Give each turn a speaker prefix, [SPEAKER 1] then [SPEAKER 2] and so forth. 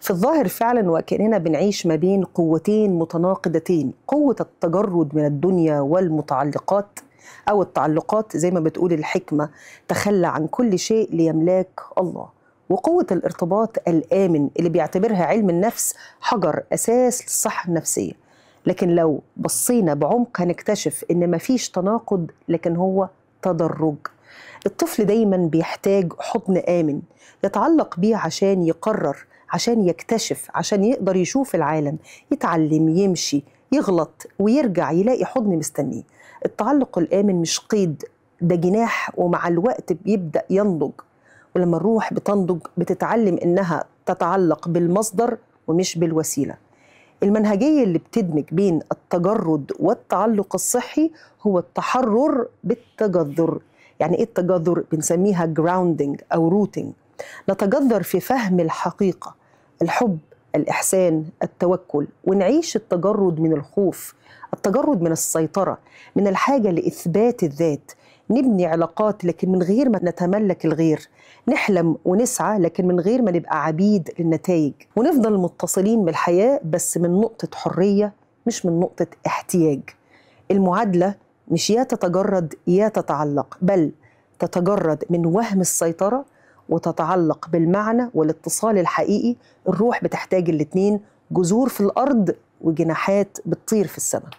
[SPEAKER 1] في الظاهر فعلا وكأننا بنعيش ما بين قوتين متناقضتين، قوة التجرد من الدنيا والمتعلقات أو التعلقات زي ما بتقول الحكمة، تخلى عن كل شيء ليملاك الله، وقوة الارتباط الآمن اللي بيعتبرها علم النفس حجر أساس للصحة النفسية. لكن لو بصينا بعمق هنكتشف إن مفيش تناقض، لكن هو تدرج. الطفل دايما بيحتاج حضن آمن يتعلق بيه عشان يقرر، عشان يكتشف، عشان يقدر يشوف العالم، يتعلم، يمشي، يغلط ويرجع يلاقي حضن مستنيه. التعلق الآمن مش قيد، ده جناح، ومع الوقت بيبدأ ينضج. ولما الروح بتنضج بتتعلم إنها تتعلق بالمصدر ومش بالوسيلة. المنهجية اللي بتدمج بين التجرد والتعلق الصحي هو التحرر بالتجذر. يعني إيه التجذر؟ بنسميها grounding أو rooting. نتجذر في فهم الحقيقة، الحب، الإحسان، التوكل، ونعيش التجرد من الخوف، التجرد من السيطرة، من الحاجة لإثبات الذات. نبني علاقات لكن من غير ما نتملك الغير، نحلم ونسعى لكن من غير ما نبقى عبيد للنتائج، ونفضل متصلين بالحياة بس من نقطة حرية مش من نقطة احتياج. المعادلة مش يا تتجرد يا تتعلق، بل تتجرد من وهم السيطرة وتتعلق بالمعنى والاتصال الحقيقي. الروح بتحتاج الاتنين، جذور في الأرض وجناحات بتطير في السماء.